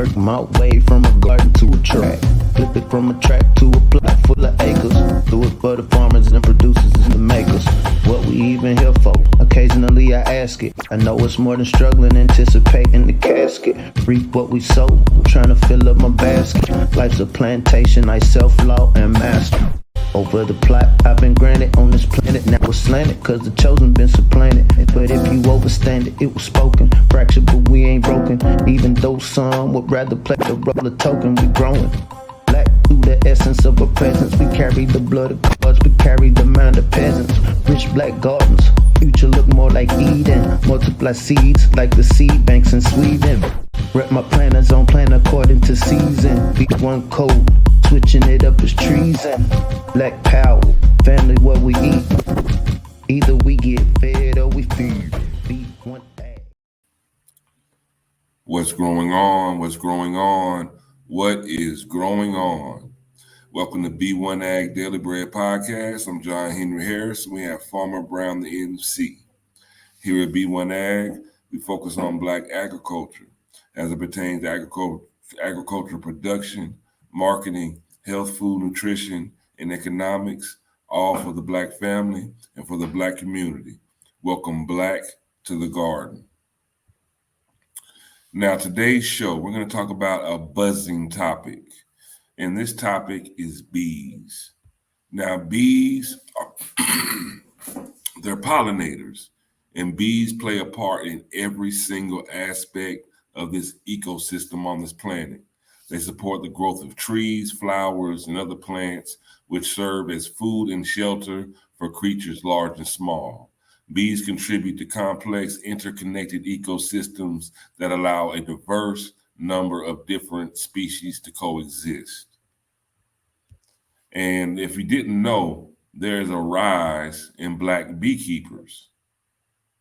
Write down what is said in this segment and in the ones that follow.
Work my way from a garden to a track. Flip it from a track to a plot full of acres. Do it for the farmers and producers and the makers. What we even here for? Occasionally I ask it. I know it's more than struggling, anticipating the casket. Reap what we sow, I'm trying to fill up my basket. Life's a plantation, I self-law and master. Over the plot I've been granted on this planet. Now it's slanted, cause the chosen been supplanted. But if you overstand it, it was spoken. Fractured, but we ain't broken. Even though some would rather play the role of token, we growing. Black through the essence of our presence. We carry the blood of gods, we carry the mind of peasants. Rich black gardens, future look more like Eden. Multiply seeds like the seed banks in Sweden. Rep my planners on plan according to season. B1 code, switching it up is treason. Black power, family what we eat. Either we get fed or we feed. B1AG. What's growing on? What's growing on? What is growing on? Welcome to B1AG Daily Bread Podcast. I'm John Henry Harris. We have Farmer Brown, the MC. Here at B1AG, we focus on Black agriculture as it pertains to agricultural production, marketing, health, food, nutrition, and economics, all for the Black family and for the Black community. Welcome Black to the garden. Now, today's show, we're going to talk about a buzzing topic, and this topic is bees. Now, bees are they're pollinators, and bees play a part in every single aspect of this ecosystem on this planet. They support the growth of trees, flowers, and other plants, which serve as food and shelter for creatures large and small. Bees contribute to complex, interconnected ecosystems that allow a diverse number of different species to coexist. And if you didn't know, there's a rise in Black beekeepers.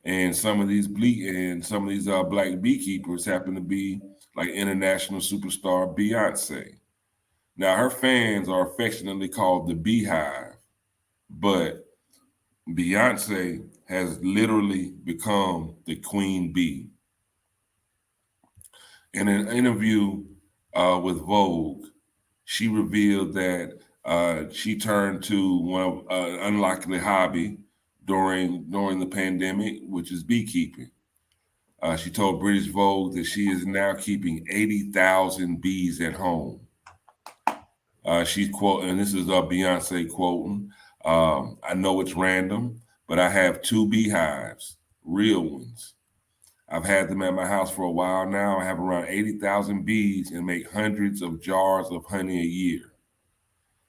And some of these Black beekeepers happen to be like international superstar Beyonce. Now, her fans are affectionately called the Beehive, but Beyonce has literally become the Queen Bey. In an interview with Vogue, she revealed that she turned to one of an unlikely hobby during the pandemic, which is beekeeping. She told British Vogue that she is now keeping 80,000 bees at home. She's quoting, and this is Beyonce quoting, I know it's random, but I have 2 beehives, real ones. I've had them at my house for a while now. I have around 80,000 bees and make hundreds of jars of honey a year.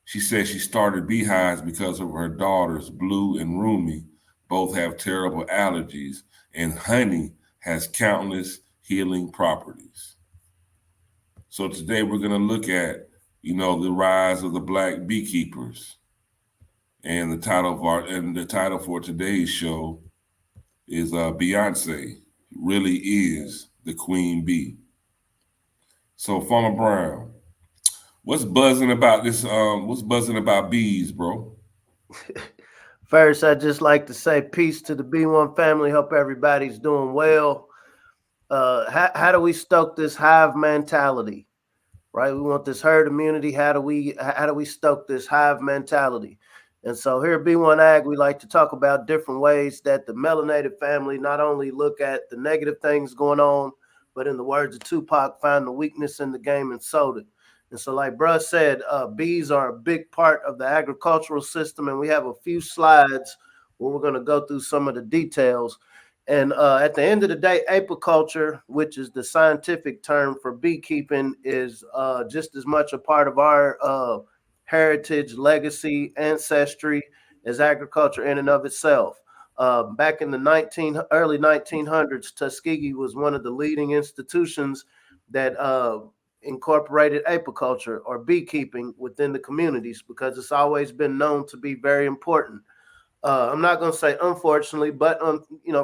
She says she started beehives because of her daughters, Blue and Rumi, both have terrible allergies, and honey has countless healing properties. So today we're going to look at, the rise of the Black beekeepers. And the title for today's show is Beyonce really is the Queen Bee. So Farmer Brown, what's buzzing about this? What's buzzing about bees, bro? First, I'd just like to say peace to the B1 family. Hope everybody's doing well. How do we stoke this hive mentality? Right, we want this herd immunity. How do we stoke this hive mentality? And so here at B1AG, we like to talk about different ways that the melanated family not only look at the negative things going on, but in the words of Tupac, find the weakness in the game and sold it. And so like Bruh said, bees are a big part of the agricultural system, and we have a few slides where we're going to go through some of the details. And at the end of the day, apiculture, which is the scientific term for beekeeping, is just as much a part of our heritage, legacy, ancestry as agriculture in and of itself. Back in the early 1900s, Tuskegee was one of the leading institutions that incorporated apiculture or beekeeping within the communities because it's always been known to be very important. I'm not going to say unfortunately, but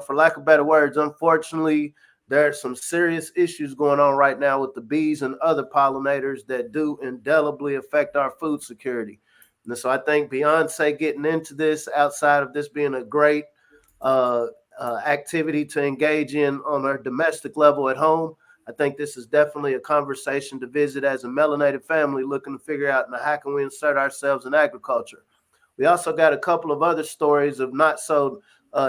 for lack of better words, unfortunately, there are some serious issues going on right now with the bees and other pollinators that do indelibly affect our food security. And so I think Beyonce getting into this, outside of this being a great activity to engage in on our domestic level at home, I think this is definitely a conversation to visit as a melanated family looking to figure out how can we insert ourselves in agriculture. We also got a couple of other stories of not so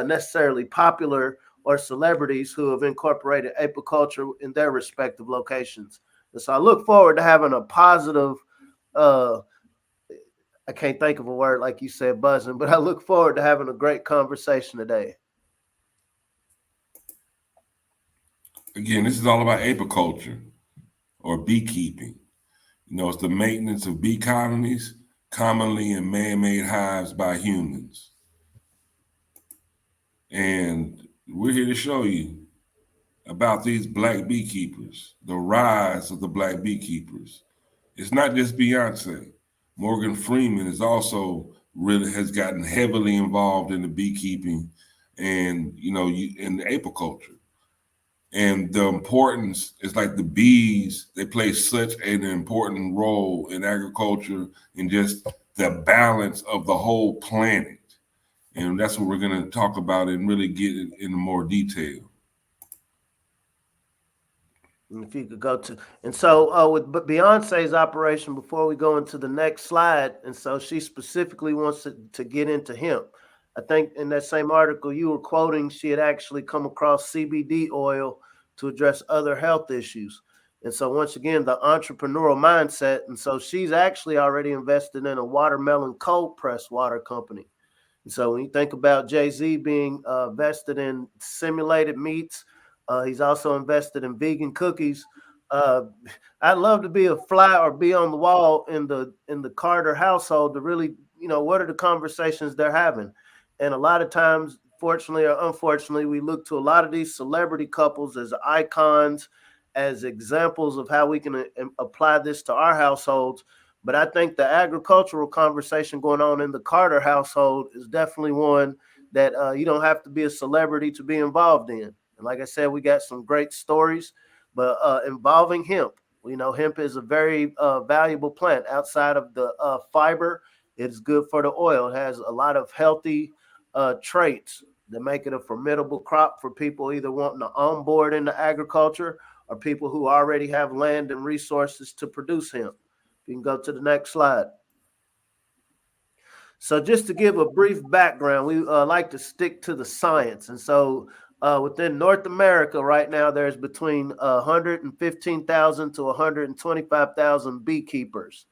necessarily popular or celebrities who have incorporated apiculture in their respective locations. And so I look forward to having a positive, uh, I can't think of a word like you said, buzzing, but I look forward to having a great conversation today. Again, this is all about apiculture or beekeeping. It's the maintenance of bee colonies, commonly in man-made hives by humans. And we're here to show you about these black beekeepers, the rise of the black beekeepers. It's not just Beyonce. Morgan Freeman is also really has gotten heavily involved in the beekeeping and in the apiculture. And the importance is like the bees, they play such an important role in agriculture and just the balance of the whole planet. And that's what we're going to talk about and really get into more detail. If you could go to, and so with Beyonce's operation, before we go into the next slide, and so she specifically wants to get into hemp. I think in that same article you were quoting, she had actually come across CBD oil to address other health issues. And so once again, the entrepreneurial mindset. And so she's actually already invested in a watermelon cold press water company. And so when you think about Jay-Z being vested in simulated meats, he's also invested in vegan cookies. I'd love to be a fly or be on the wall in the Carter household to really, what are the conversations they're having? And a lot of times, fortunately or unfortunately, we look to a lot of these celebrity couples as icons, as examples of how we can apply this to our households. But I think the agricultural conversation going on in the Carter household is definitely one that you don't have to be a celebrity to be involved in. And like I said, we got some great stories, but involving hemp. Hemp is a very valuable plant. Outside of the fiber, it's good for the oil. It has a lot of healthy traits that make it a formidable crop for people either wanting to onboard into agriculture or people who already have land and resources to produce hemp. You can go to the next slide. So just to give a brief background, we like to stick to the science. And so within North America right now, there's between 115,000 to 125,000 beekeepers.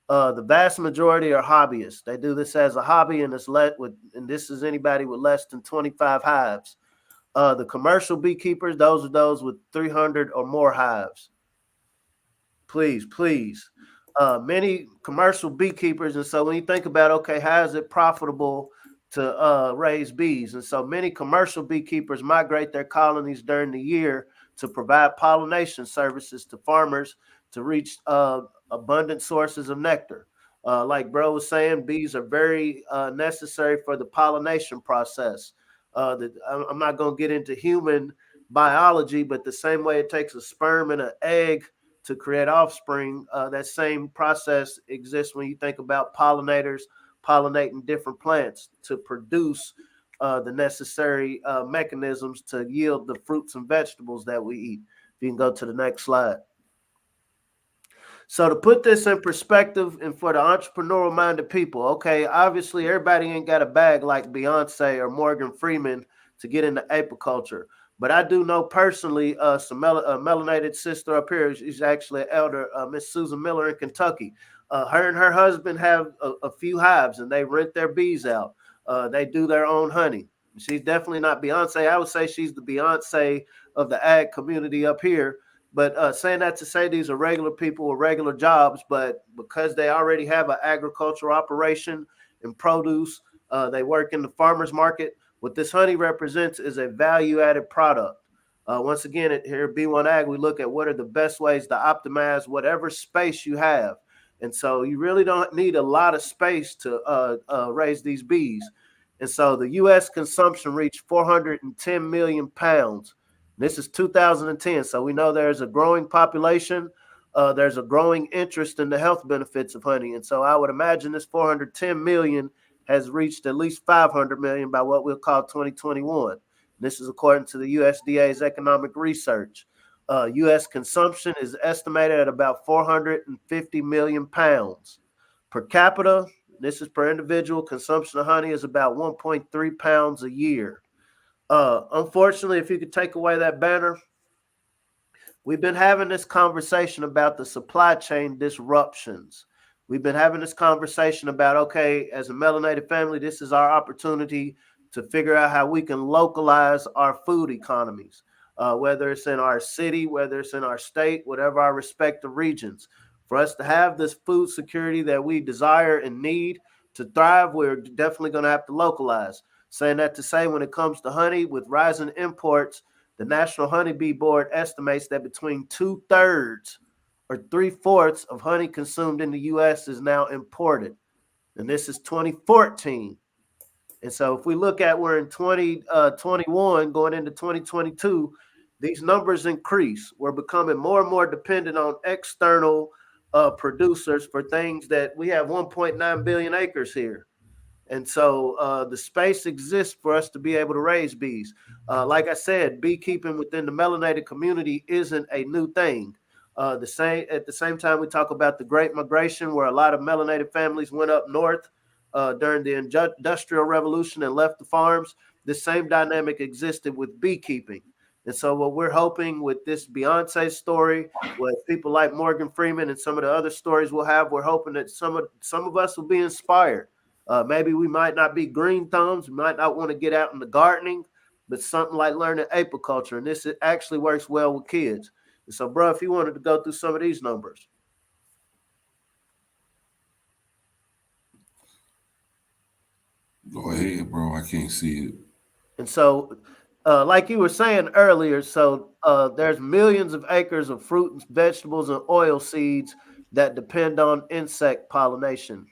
The vast majority are hobbyists. They do this as a hobby, and this is anybody with less than 25 hives. The commercial beekeepers, those are those with 300 or more hives. Please. Many commercial beekeepers, and so when you think about, okay, how is it profitable to raise bees? And so many commercial beekeepers migrate their colonies during the year to provide pollination services to farmers to reach abundant sources of nectar. Like bro was saying, bees are very necessary for the pollination process. I'm not going to get into human biology, but the same way it takes a sperm and an egg to create offspring, that same process exists when you think about pollinators pollinating different plants to produce the necessary mechanisms to yield the fruits and vegetables that we eat. If you can go to the next slide. So to put this in perspective and for the entrepreneurial minded people, okay, obviously everybody ain't got a bag like Beyonce or Morgan Freeman to get into apiculture. But I do know personally some melanated sister up here. She's actually an elder, Miss Susan Miller in Kentucky. Her and her husband have a few hives and they rent their bees out. They do their own honey. She's definitely not Beyonce. I would say she's the Beyonce of the ag community up here. But saying that to say these are regular people with regular jobs, but because they already have an agricultural operation and produce, they work in the farmer's market. What this honey represents is a value-added product. Once again, here at B1AG, we look at what are the best ways to optimize whatever space you have. And so you really don't need a lot of space to raise these bees. And so the U.S. consumption reached 410 million pounds. This is 2010. So we know there's a growing population. There's a growing interest in the health benefits of honey. And so I would imagine this 410 million has reached at least 500 million by what we'll call 2021. This is according to the USDA's economic research. U.S. consumption is estimated at about 450 million pounds. Per capita, this is per individual, consumption of honey is about 1.3 pounds a year. Unfortunately, if you could take away that banner, we've been having this conversation about the supply chain disruptions. We've been having this conversation about, okay, as a melanated family, this is our opportunity to figure out how we can localize our food economies, whether it's in our city, whether it's in our state, whatever our respective regions. For us to have this food security that we desire and need to thrive, we're definitely going to have to localize. Saying that to say, when it comes to honey, with rising imports, the National Honeybee Board estimates that between 2/3 or 3/4 of honey consumed in the U.S. is now imported. And this is 2014. And so if we look at we're in 2021 going into 2022, these numbers increase. We're becoming more and more dependent on external producers for things that we have 1.9 billion acres here. And so the space exists for us to be able to raise bees. Like I said, beekeeping within the melanated community isn't a new thing. At the same time, we talk about the Great Migration, where a lot of melanated families went up north during the Industrial Revolution and left the farms. The same dynamic existed with beekeeping. And so what we're hoping with this Beyonce story, with people like Morgan Freeman and some of the other stories we'll have, we're hoping that some of us will be inspired. Maybe we might not be green thumbs, we might not want to get out in the gardening, but something like learning apiculture. And this actually works well with kids. And so, bro, if you wanted to go through some of these numbers. Go ahead, bro. I can't see it. And so, like you were saying earlier, so there's millions of acres of fruit and vegetables and oil seeds that depend on insect pollination.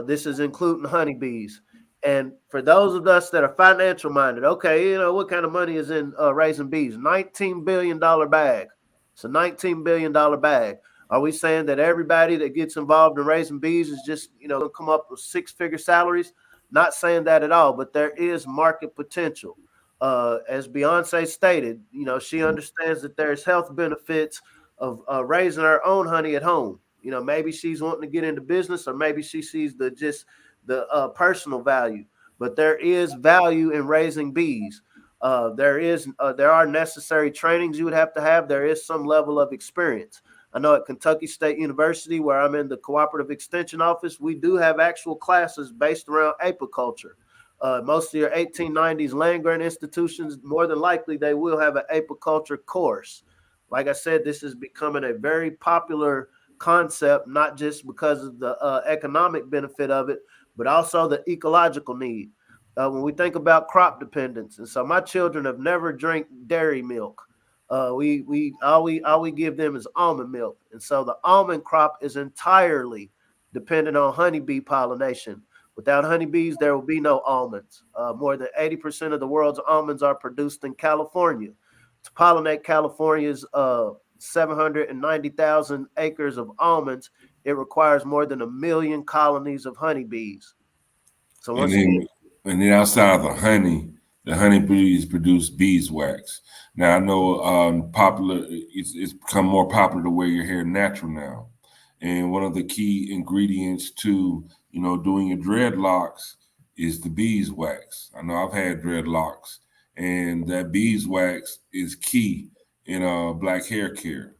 This is including honeybees. And for those of us that are financial minded, okay, what kind of money is in raising bees? $19 billion bag. It's a $19 billion bag. Are we saying that everybody that gets involved in raising bees is just, going to come up with six-figure salaries? Not saying that at all, but there is market potential. As Beyonce stated, she understands that there's health benefits of raising her own honey at home. Maybe she's wanting to get into business, or maybe she sees the personal value. But there is value in raising bees. There are necessary trainings you would have to have. There is some level of experience. I know at Kentucky State University, where I'm in the cooperative extension office, we do have actual classes based around apiculture. Most of your 1890s land grant institutions, more than likely, they will have an apiculture course. Like I said, this is becoming a very popular concept, not just because of the economic benefit of it, but also the ecological need. When we think about crop dependence, and so my children have never drank dairy milk. We all we give them is almond milk, and so the almond crop is entirely dependent on honeybee pollination. Without honeybees, there will be no almonds. More than 80% of the world's almonds are produced in California. To pollinate California's 790,000 acres of almonds, it requires more than 1 million colonies of honeybees. So And then outside of the honeybees produce beeswax. Now I know it's become more popular to wear your hair natural now. And one of the key ingredients to doing your dreadlocks is the beeswax. I know I've had dreadlocks, and that beeswax is key in black hair care.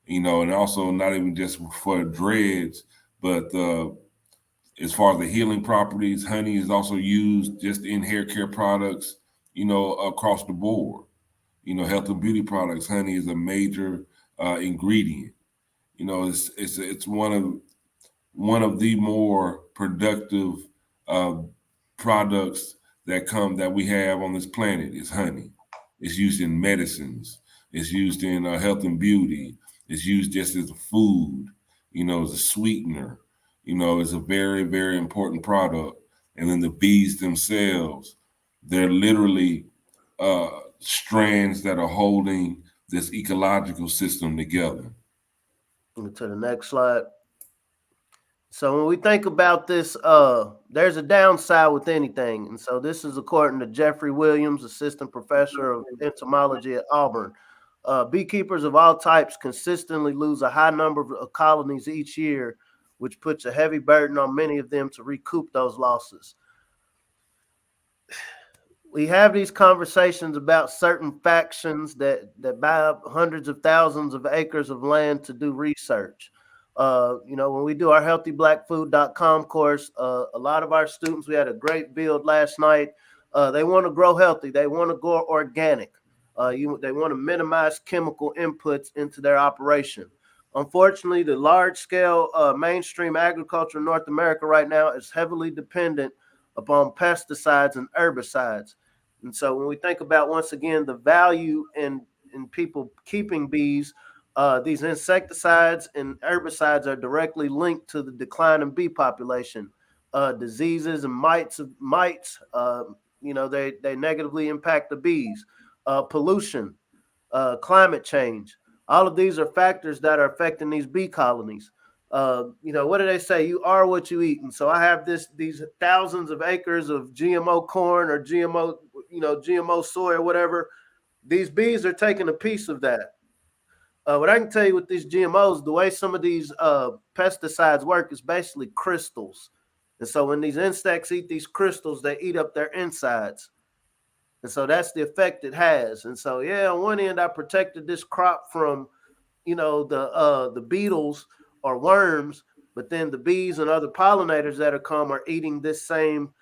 And also not even just for dreads, but as far as the healing properties, honey is also used just in hair care products, across the board. Health and beauty products, honey is a major ingredient. It's one of the more productive products that we have on this planet is honey. It's used in medicines. It's used in health and beauty. It's used just as a food, as a sweetener. It's a very, very important product. And then the bees themselves, they're literally strands that are holding this ecological system together. To the next slide. So when we think about this, there's a downside with anything. And so this is according to Jeffrey Williams, assistant professor of entomology at Auburn. Beekeepers of all types consistently lose a high number of colonies each year, which puts a heavy burden on many of them to recoup those losses. We have these conversations about certain factions that buy up hundreds of thousands of acres of land to do research. When we do our healthyblackfood.com course, a lot of our students, we had a great build last night. They want to grow healthy. They want to grow organic. They want to minimize chemical inputs into their operation. Unfortunately, the large scale mainstream agriculture in North America right now is heavily dependent upon pesticides and herbicides. And so when we think about, once again, the value in people keeping bees, these insecticides and herbicides are directly linked to the decline in bee population. Diseases and mites, they negatively impact the bees. Pollution, climate change. All of these are factors that are affecting these bee colonies. What do they say? You are what you eat. And so I have these thousands of acres of GMO corn or GMO soy or whatever. These bees are taking a piece of that. What I can tell you with these GMOs, the way some of these pesticides work is basically crystals. And so when these insects eat these crystals, they eat up their insides. And so that's the effect it has. And so, yeah, on one end, I protected this crop from, the beetles or worms, but then the bees and other pollinators that are come are eating this same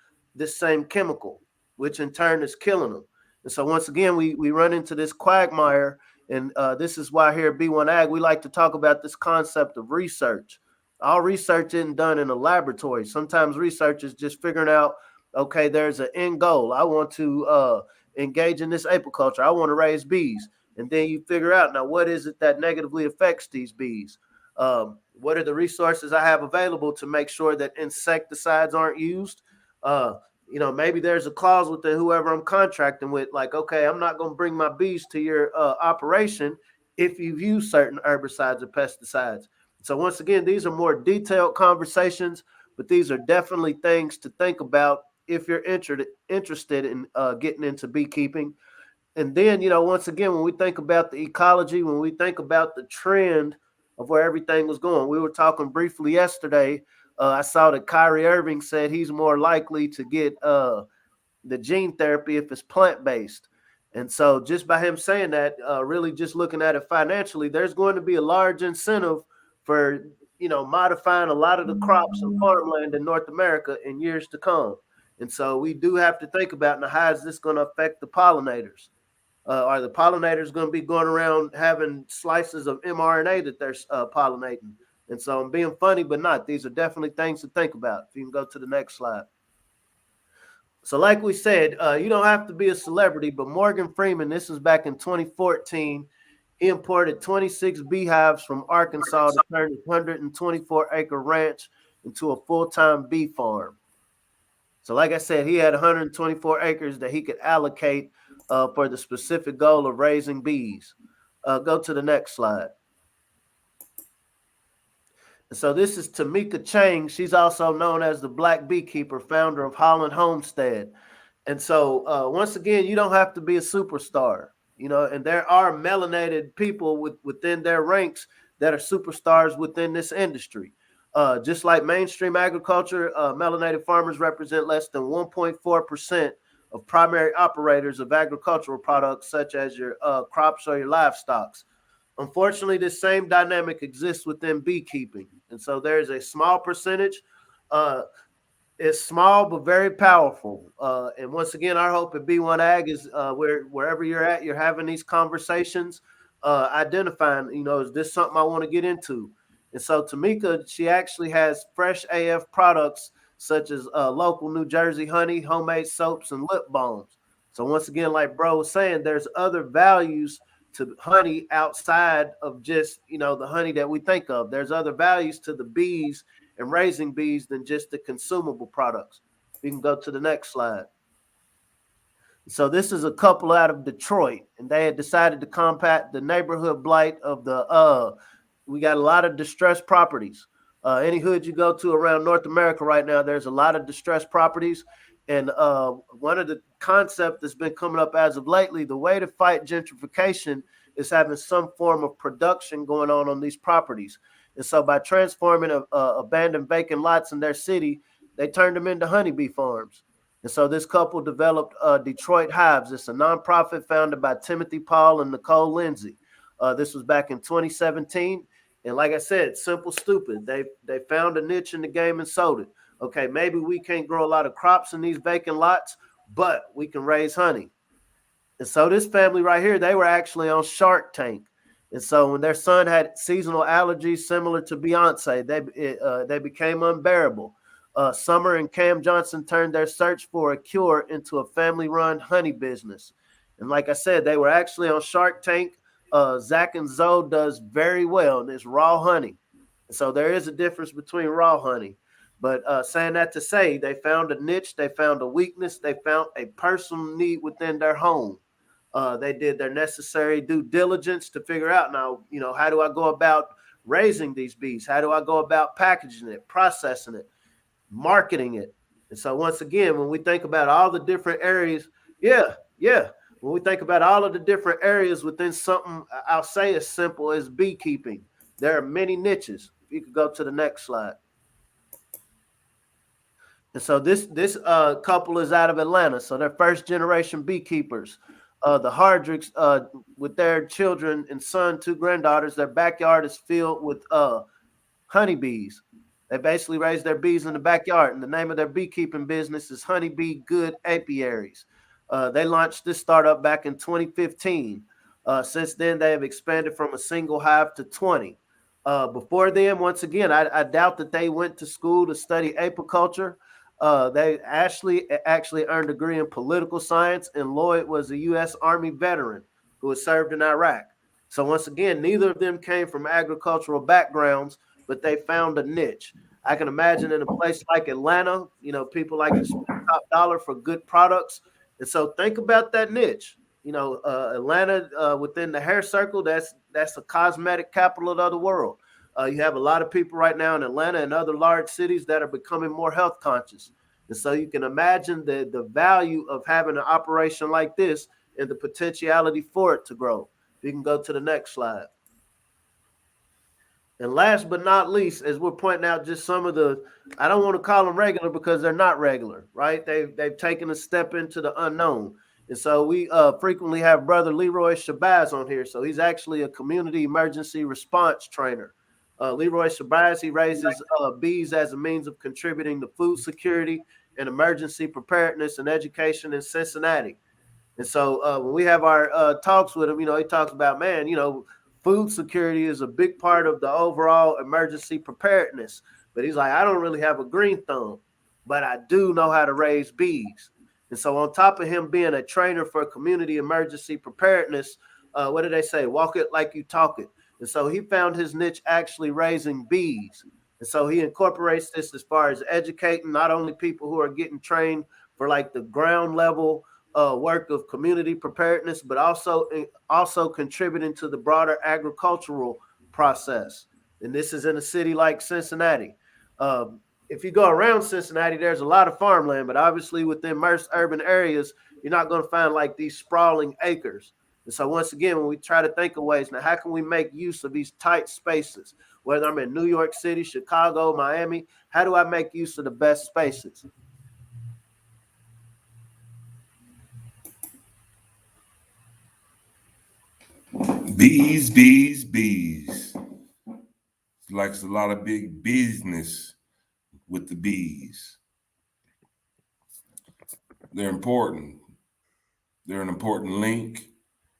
chemical, which in turn is killing them. And so once again, we run into this quagmire. And this is why here at B1AG, we like to talk about this concept of research. All research isn't done in a laboratory. Sometimes research is just figuring out, okay, there's an end goal. I want to engage in this apiculture. I want to raise bees. And then you figure out, now, what is it that negatively affects these bees? What are the resources I have available to make sure that insecticides aren't used? Maybe there's a clause with whoever I'm contracting with, like, okay, I'm not going to bring my bees to your operation if you've used certain herbicides or pesticides. So once again, these are more detailed conversations, but these are definitely things to think about if you're interested in getting into beekeeping. And then, once again, when we think about the ecology, when we think about the trend of where everything was going, we were talking briefly yesterday. I saw that Kyrie Irving said he's more likely to get the gene therapy if it's plant-based. And so just by him saying that, really just looking at it financially, there's going to be a large incentive for, modifying a lot of the crops and farmland in North America in years to come. And so we do have to think about, now, how is this going to affect the pollinators? Are the pollinators going to be going around having slices of mRNA that they're pollinating? And so I'm being funny, but not. These are definitely things to think about. If you can go to the next slide. So like we said, you don't have to be a celebrity, but Morgan Freeman, this was back in 2014, he imported 26 beehives from Arkansas to turn his 124-acre ranch into a full-time bee farm. So like I said, he had 124 acres that he could allocate for the specific goal of raising bees. Go to the next slide. So this is Tamika Chang. She's also known as the Black Beekeeper, founder of Holland Homestead. And so once again, you don't have to be a superstar, and there are melanated people within their ranks that are superstars within this industry. Just like mainstream agriculture, melanated farmers represent less than 1.4% of primary operators of agricultural products, such as your crops or your livestock. Unfortunately, this same dynamic exists within beekeeping. And so there's a small percentage. It's small, but very powerful. And once again, our hope at B1AG is wherever you're at, you're having these conversations, identifying, is this something I want to get into? And so Tamika, she actually has fresh AF products such as local New Jersey honey, homemade soaps, and lip balms. So once again, like bro was saying, there's other values to honey outside of just, the honey that we think of. There's other values to the bees and raising bees than just the consumable products. We can go to the next slide. So this is a couple out of Detroit, and they had decided to combat the neighborhood blight of we got a lot of distressed properties. Any hood you go to around North America right now, there's a lot of distressed properties. And one of the concepts that's been coming up as of lately, the way to fight gentrification is having some form of production going on these properties. And so by transforming abandoned vacant lots in their city, they turned them into honeybee farms. And so this couple developed Detroit Hives. It's a nonprofit founded by Timothy Paul and Nicole Lindsay. This was back in 2017. And like I said, simple, stupid. They found a niche in the game and sold it. Okay, maybe we can't grow a lot of crops in these vacant lots, but we can raise honey. And so this family right here, they were actually on Shark Tank. And so when their son had seasonal allergies similar to Beyonce, they became unbearable. Summer and Cam Johnson turned their search for a cure into a family-run honey business. And like I said, they were actually on Shark Tank. Zach and Zoe does very well, and it's raw honey. So there is a difference between raw honey. But saying that to say, they found a niche, they found a weakness, they found a personal need within their home. They did their necessary due diligence to figure out now, how do I go about raising these bees? How do I go about packaging it, processing it, marketing it? And so once again, when we think about all the different areas, when we think about all of the different areas within something, I'll say as simple as beekeeping, there are many niches. You could go to the next slide. And so this couple is out of Atlanta. So they're first generation beekeepers. The Hardricks, with their children and son, 2 granddaughters, their backyard is filled with honeybees. They basically raise their bees in the backyard, and the name of their beekeeping business is Honeybee Good Apiaries. They launched this startup back in 2015. Since then, they have expanded from a single hive to 20. Before then, once again, I doubt that they went to school to study apiculture. They actually earned a degree in political science, and Lloyd was a U.S. Army veteran who had served in Iraq. So once again, neither of them came from agricultural backgrounds, but they found a niche. I can imagine in a place like Atlanta, people like to spend top dollar for good products. And so think about that niche. Atlanta within the hair circle, that's a cosmetic capital of the world. You have a lot of people right now in Atlanta and other large cities that are becoming more health conscious. And so you can imagine the value of having an operation like this and the potentiality for it to grow. You can go to the next slide. And last but not least, as we're pointing out just some of the, I don't want to call them regular because they're not regular, right? They've taken a step into the unknown. And so we frequently have Brother Leroy Shabazz on here. So he's actually a community emergency response trainer. Leroy Shabazz, he raises bees as a means of contributing to food security and emergency preparedness and education in Cincinnati. And so when we have our talks with him, he talks about, food security is a big part of the overall emergency preparedness. But he's like, I don't really have a green thumb, but I do know how to raise bees. And so on top of him being a trainer for community emergency preparedness, what do they say? Walk it like you talk it. And so he found his niche actually raising bees. And so he incorporates this as far as educating not only people who are getting trained for like the ground level work of community preparedness, but also contributing to the broader agricultural process. And this is in a city like Cincinnati. If you go around Cincinnati, there's a lot of farmland, but obviously within most urban areas, you're not going to find like these sprawling acres. And so once again, when we try to think of ways, now how can we make use of these tight spaces? Whether I'm in New York City, Chicago, Miami, how do I make use of the best spaces? Bees, bees, bees. Like it's a lot of big business with the bees. They're important. They're an important link.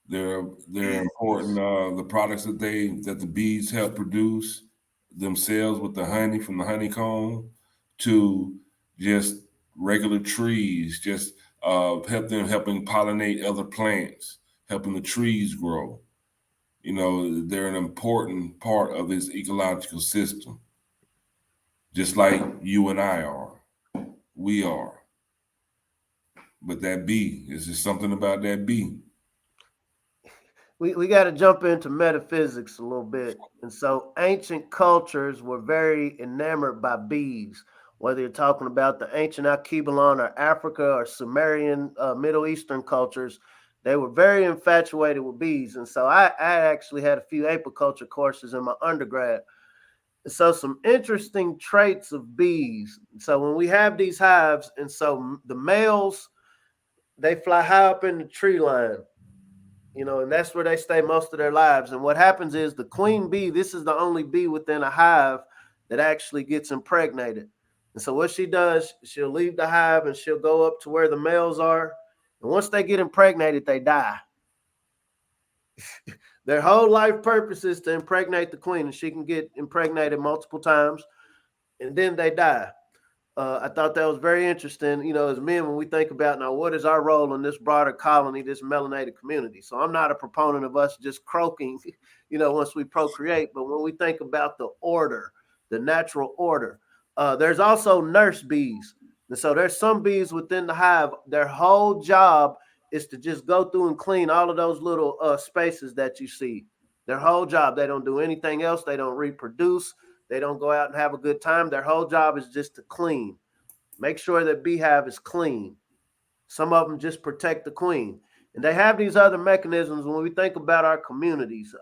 They're important. The products that the bees help produce themselves with the honey from the honeycomb to just regular trees, just helping pollinate other plants, helping the trees grow. They're an important part of this ecological system, just like you and I are. We are. But that bee, is just something about that bee. We got to jump into metaphysics a little bit. And so ancient cultures were very enamored by bees, whether you're talking about the ancient Alkebulan or Africa or Sumerian Middle Eastern cultures. They were very infatuated with bees. And so I actually had a few apiculture courses in my undergrad. So some interesting traits of bees. So when we have these hives, and so the males, they fly high up in the tree line, and that's where they stay most of their lives. And what happens is the queen bee, this is the only bee within a hive that actually gets impregnated. And so what she does, she'll leave the hive and she'll go up to where the males are. And once they get impregnated, they die. Their whole life purpose is to impregnate the queen, and she can get impregnated multiple times, and then they die. I thought that was very interesting. As men, when we think about now, what is our role in this broader colony, this melanated community? So I'm not a proponent of us just croaking, once we procreate. But when we think about the order, the natural order, there's also nurse bees. And so there's some bees within the hive. Their whole job is to just go through and clean all of those little spaces that you see. Their whole job. They don't do anything else. They don't reproduce. They don't go out and have a good time. Their whole job is just to clean. Make sure that beehive is clean. Some of them just protect the queen. And they have these other mechanisms when we think about our communities.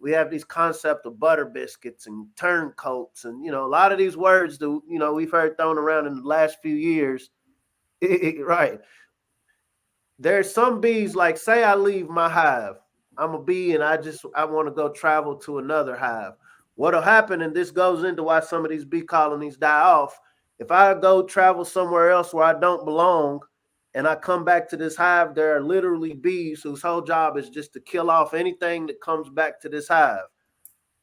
We have these concept of butter biscuits and turncoats. And, a lot of these words that, we've heard thrown around in the last few years. Right. There's some bees, like say I leave my hive. I'm a bee and I want to go travel to another hive. What'll happen, and this goes into why some of these bee colonies die off. If I go travel somewhere else where I don't belong and I come back to this hive, there are literally bees whose whole job is just to kill off anything that comes back to this hive.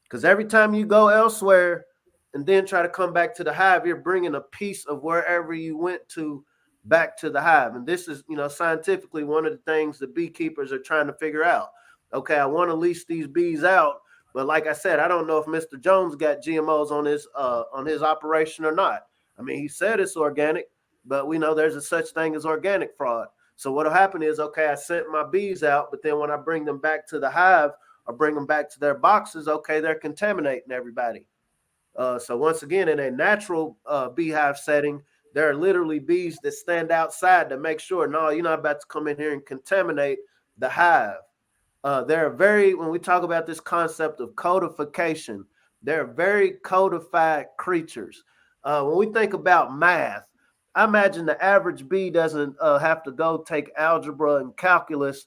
Because every time you go elsewhere and then try to come back to the hive, you're bringing a piece of wherever you went to back to the hive. And this is, scientifically one of the things that beekeepers are trying to figure out. Okay, I want to lease these bees out, but like I said, I don't know if Mr. Jones got GMOs on his operation or not. I mean, he said it's organic, but we know there's a such thing as organic fraud. So what'll happen is, okay, I sent my bees out, but then when I bring them back to the hive or bring them back to their boxes, okay, they're contaminating everybody. So once again, in a natural beehive setting, there are literally bees that stand outside to make sure, no, you're not about to come in here and contaminate the hive. When we talk about this concept of codification, they're very codified creatures. When we think about math, I imagine the average bee doesn't have to go take algebra and calculus,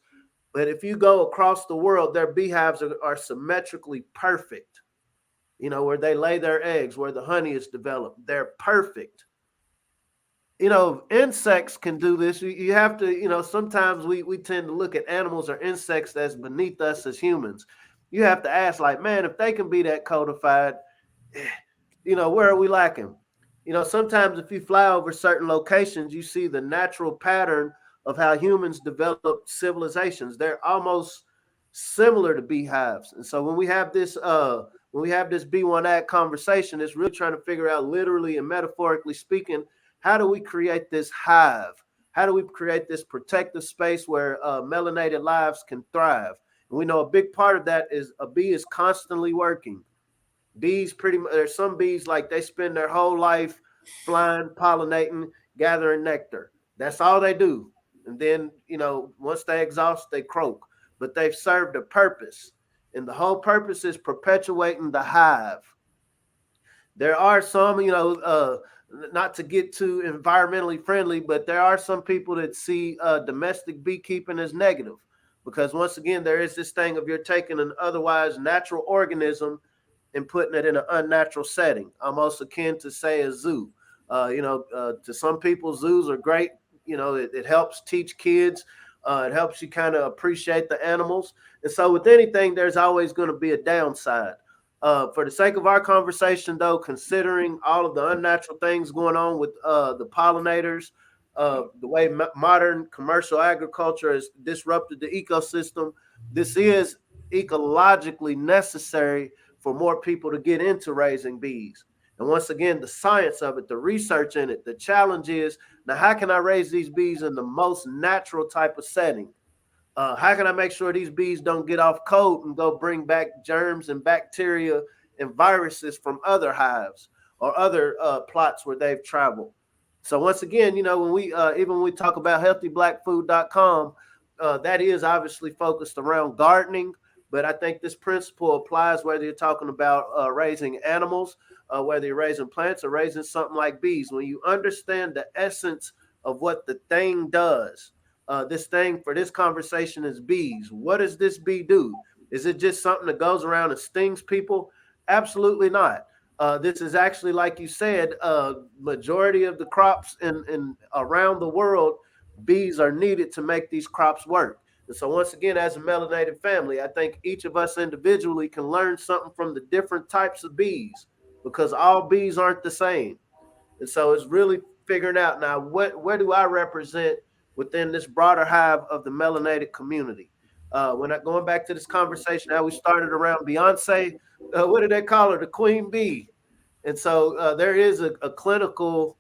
but if you go across the world, their beehives are symmetrically perfect. Where they lay their eggs, where the honey is developed, they're perfect. Insects can do this. You have to, sometimes we tend to look at animals or insects that's beneath us as humans. You have to ask, like, man, if they can be that codified, where are we lacking? Sometimes if you fly over certain locations, you see the natural pattern of how humans develop civilizations. They're almost similar to beehives. And so when we have this B1AG conversation, it's really trying to figure out, literally and metaphorically speaking, how do we create this hive? How do we create this protective space where melanated lives can thrive? And we know a big part of that is a bee is constantly working. Bees there's some bees like they spend their whole life flying, pollinating, gathering nectar. That's all they do. And then, once they exhaust, they croak. But they've served a purpose. And the whole purpose is perpetuating the hive. There are some, not to get too environmentally friendly, but there are some people that see domestic beekeeping as negative, because once again, there is this thing of you're taking an otherwise natural organism and putting it in an unnatural setting, almost akin to, say, a zoo. To some people, zoos are great. It helps teach kids. It helps you kind of appreciate the animals. And so with anything, there's always going to be a downside. For the sake of our conversation, though, considering all of the unnatural things going on with the pollinators, the way modern commercial agriculture has disrupted the ecosystem, this is ecologically necessary for more people to get into raising bees. And once again, the science of it, the research in it, the challenge is, now how can I raise these bees in the most natural type of setting? How can I make sure these bees don't get off code and go bring back germs and bacteria and viruses from other hives or other plots where they've traveled? So once again, when we talk about healthyblackfood.com, that is obviously focused around gardening, but I think this principle applies whether you're talking about raising animals, whether you're raising plants or raising something like bees. When you understand the essence of what the thing does, this thing for this conversation is bees. What does this bee do? Is it just something that goes around and stings people? Absolutely not. This is actually, like you said, majority of the crops in around the world, bees are needed to make these crops work. And so once again, as a melanated family, I think each of us individually can learn something from the different types of bees because all bees aren't the same. And so it's really figuring out now where do I represent within this broader hive of the melanated community. When I going back to this conversation, how we started around Beyonce, what did they call her? The Queen Bee. And so there is a clinical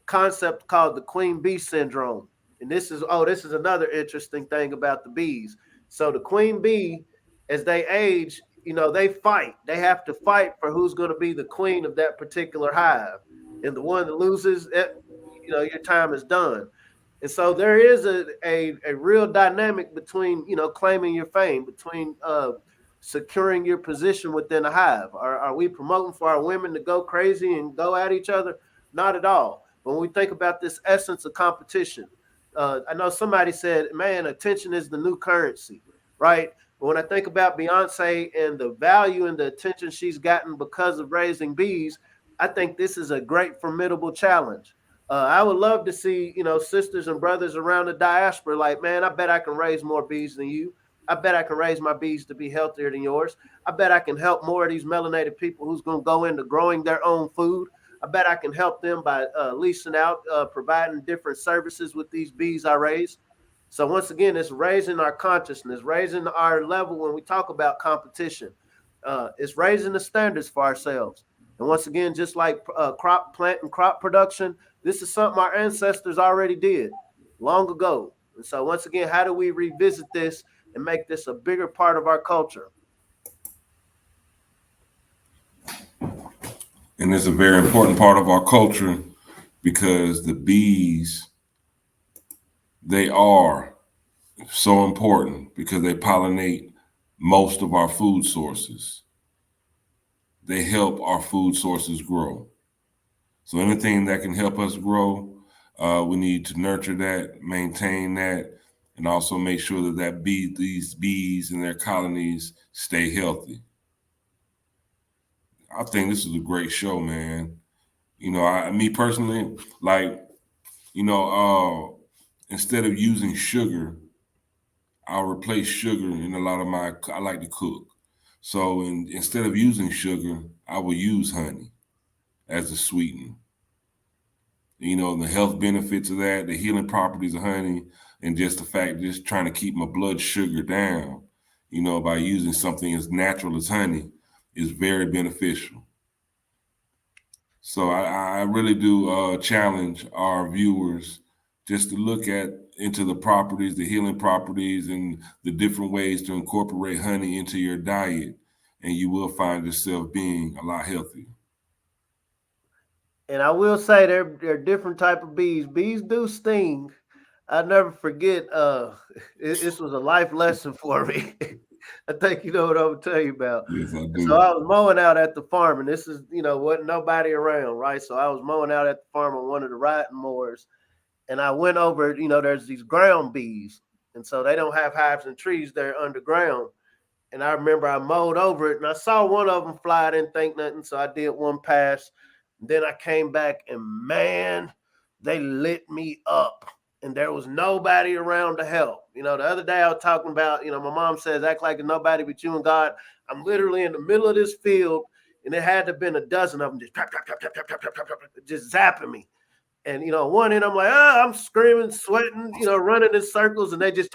concept called the Queen Bee syndrome. And this is another interesting thing about the bees. So the Queen Bee, as they age, they fight. They have to fight for who's going to be the queen of that particular hive. And the one that loses, your time is done. And so there is a real dynamic between, claiming your fame, between securing your position within a hive. Are we promoting for our women to go crazy and go at each other? Not at all. When we think about this essence of competition, I know somebody said, man, attention is the new currency, right? But when I think about Beyonce and the value and the attention she's gotten because of raising bees, I think this is a great, formidable challenge. I would love to see, sisters and brothers around the diaspora like, man, I bet I can raise more bees than you. I bet I can raise my bees to be healthier than yours. I bet I can help more of these melanated people who's going to go into growing their own food. I bet I can help them by leasing out, providing different services with these bees I raise. So once again, it's raising our consciousness, raising our level when we talk about competition. It's raising the standards for ourselves. And once again, just like plant and crop production, this is something our ancestors already did long ago. And so once again, how do we revisit this and make this a bigger part of our culture? And it's a very important part of our culture because the bees, they are so important because they pollinate most of our food sources. They help our food sources grow. So anything that can help us grow, we need to nurture that, maintain that, and also make sure that these bees and their colonies stay healthy. I think this is a great show, man. Me personally, like, instead of using sugar, I'll replace sugar in a lot of I like to cook. So instead of using sugar, I will use honey as a sweetener. The health benefits of that, the healing properties of honey, and just the fact just trying to keep my blood sugar down, by using something as natural as honey is very beneficial. So I really do challenge our viewers just to look into the properties, the healing properties, and the different ways to incorporate honey into your diet, and you will find yourself being a lot healthier. And I will say there are different type of bees. Bees do sting. I never forget. This was a life lesson for me. I think you know what I'm gonna tell you about. Yes, I And do. so I was mowing out at the farm, and this is, wasn't nobody around, right? So I was mowing out at the farm on one of the riding mowers, and I went over, there's these ground bees, and so they don't have hives and trees, they're underground. And I remember I mowed over it, and I saw one of them fly. I didn't think nothing, so I did one pass. And then I came back, and man, they lit me up. And there was nobody around to help. The other day I was talking about, my mom says, act like nobody but you and God. I'm literally in the middle of this field, and it had to have been a dozen of them just zapping me. And, one end I'm like, I'm screaming, sweating, running in circles, and they just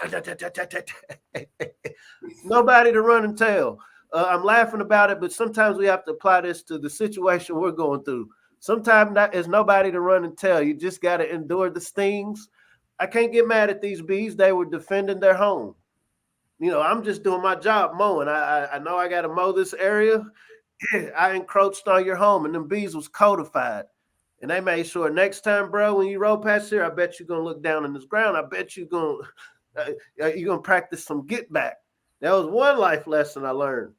nobody to run and tell. I'm laughing about it, but sometimes we have to apply this to the situation we're going through. Sometimes there's nobody to run and tell. You just got to endure the stings. I can't get mad at these bees. They were defending their home. I'm just doing my job mowing. I know I got to mow this area. I encroached on your home, and them bees was codified. And they made sure next time, bro, when you roll past here, I bet you're going to look down in this ground. I bet you're going to You're going to practice some get back. That was one life lesson I learned.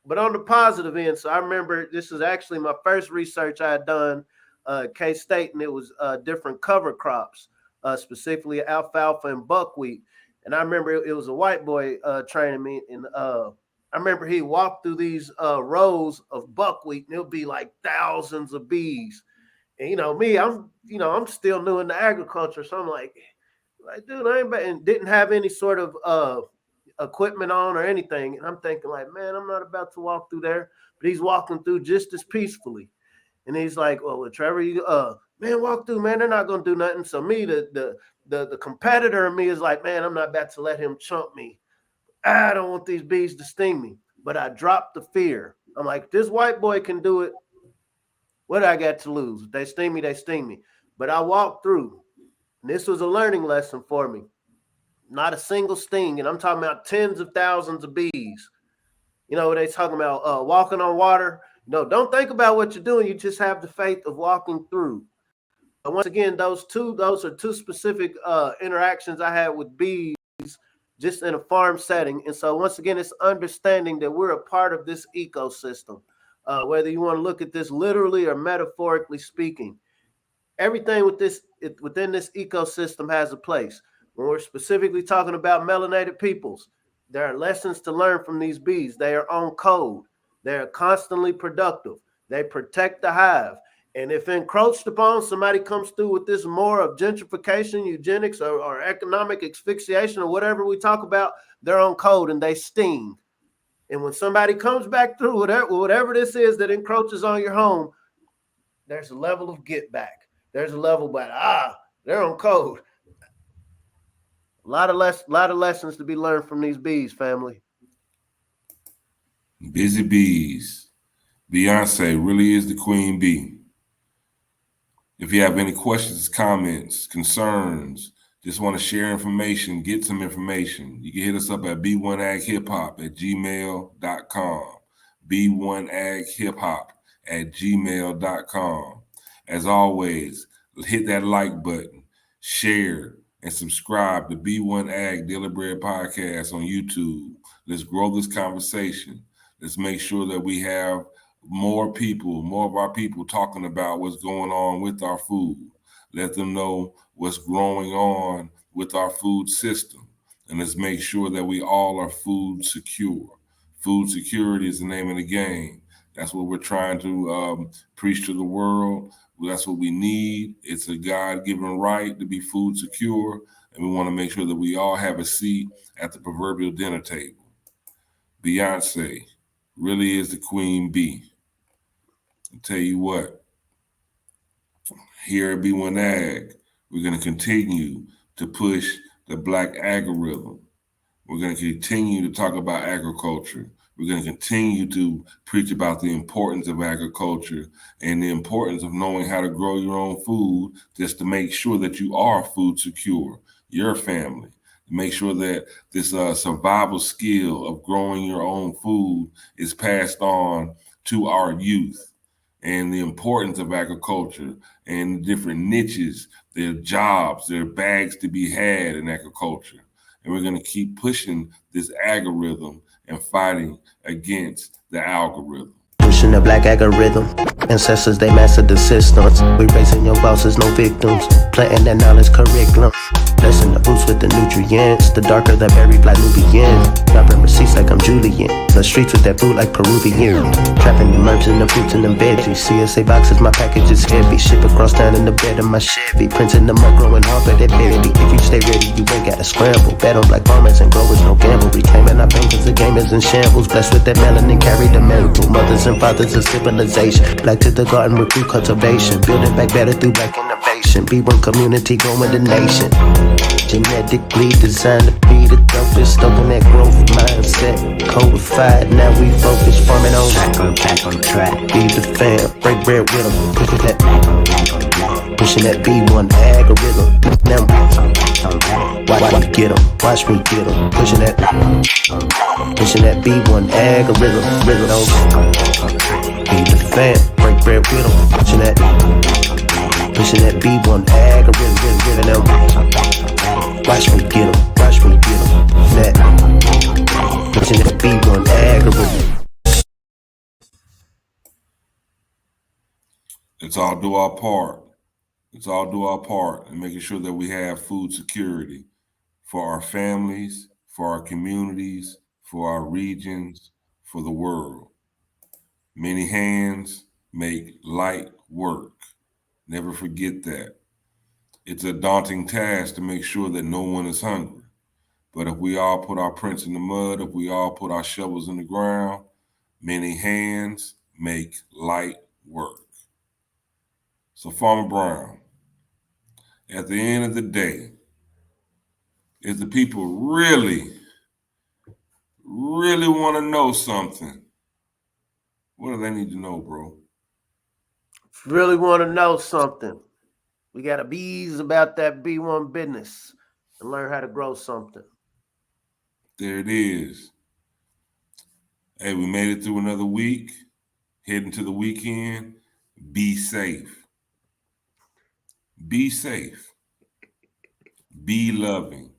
But on the positive end, so I remember this is actually my first research I had done at K-State, and it was different cover crops, specifically alfalfa and buckwheat. And I remember it was a white boy training me, and I remember he walked through these rows of buckwheat, and it would be like thousands of bees. And me, I'm still new into agriculture, so I'm like, dude, I ain't and didn't have any sort of equipment on or anything. And I'm thinking like, man, I'm not about to walk through there. But he's walking through just as peacefully. And he's like, well, Trevor, you man, walk through, man. They're not gonna do nothing. So me, the competitor in me is like, man, I'm not about to let him chump me. I don't want these bees to sting me. But I dropped the fear. I'm like, this white boy can do it. What do I got to lose? If they sting me, they sting me. But I walked through. And this was a learning lesson for me. Not a single sting. And I'm talking about tens of thousands of bees. They talking about walking on water. Don't think about what you're doing. You just have the faith of walking through. But once again, those are two specific interactions I had with bees just in a farm setting. And so once again, it's understanding that we're a part of this ecosystem, whether you want to look at this literally or metaphorically speaking. Everything within this ecosystem has a place. When we're specifically talking about melanated peoples, there are lessons to learn from these bees. They are on code. They are constantly productive. They protect the hive. And if encroached upon, somebody comes through with this more of gentrification, eugenics, or economic asphyxiation, or whatever we talk about, they're on code and they sting. And when somebody comes back through, whatever this is that encroaches on your home, there's a level of get back. There's a level, but they're on code. A lot of lessons to be learned from these bees, family. Busy bees. Beyonce really is the Queen Bee. If you have any questions, comments, concerns, just want to share information, get some information, you can hit us up at B1AGHipHop@gmail.com. B1AGHipHop@gmail.com. As always, hit that like button, share, and subscribe to B1AG Daily Bread Podcast on YouTube. Let's grow this conversation. Let's make sure that we have more of our people talking about what's going on with our food. Let them know what's growing on with our food system. And let's make sure that we all are food secure. Food security is the name of the game. That's what we're trying to preach to the world. That's what we need. It's a God-given right to be food secure. And we want to make sure that we all have a seat at the proverbial dinner table. Beyonce really is the Queen Bee. I'll tell you what, here at B1AG, we're going to continue to push the Black algorithm. We're going to continue to talk about agriculture. We're going to continue to preach about the importance of agriculture and the importance of knowing how to grow your own food just to make sure that you are food secure, your family. Make sure that this survival skill of growing your own food is passed on to our youth, and the importance of agriculture and the different niches, their jobs, their bags to be had in agriculture. And we're going to keep pushing this algorithm and fighting against the algorithm. Pushing the Black algorithm. Ancestors, they mastered the systems. We raising your bosses, no victims. Planting that knowledge curriculum. Blessing the roots with the nutrients. The darker the berry, black Nubian. Dropping receipts like I'm Julian. The streets with that food like Peruvian. Trapping the merch and the fruits and the veggies. CSA boxes, my package is heavy. Ship across town in the bed of my Chevy. Printing them up, growing hard for that baby. If you stay ready, you ain't gotta scramble. Bet on black farmers and growers, no gamble. Reclaiming our pain cause the game is in shambles. Blessed with that melanin, carry the mantle. Mothers and fathers of civilization. Black to the garden with food cultivation. Building back better through black innovation. B1 community growing the nation. Genetically designed to be the dopest. Stoking that growth mindset. Codified, now we focus. Farming on back on track. Feed the fam, break bread with them. Pushing that B1 algorithm. Now watch me get them. Watch me get them. Pushing that B1 algorithm. Feed the fam, break bread with them. Pushing that B1 algorithm. Watch me get 'em, watch me get 'em. That bitch in the B1AG algorithm. Let's all do our part. Let's all do our part in making sure that we have food security for our families, for our communities, for our regions, for the world. Many hands make light work. Never forget that. It's a daunting task to make sure that no one is hungry. But if we all put our prints in the mud, if we all put our shovels in the ground, many hands make light work. So Farmer Brown, at the end of the day, if the people really want to know something, what do they need to know, bro? If you really want to know something, we got to be easy about that B1 business and learn how to grow something. There it is. Hey, we made it through another week, heading to the weekend. Be safe. Be safe. Be loving.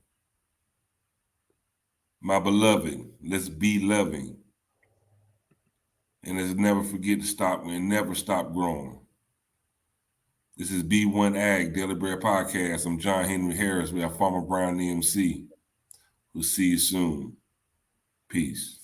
My beloved, let's be loving. And let's never forget to stop and never stop growing. This is B1AG, Daily Bread Podcast. I'm John Henry Harris. We have Farmer Brown, the MC. We'll see you soon. Peace.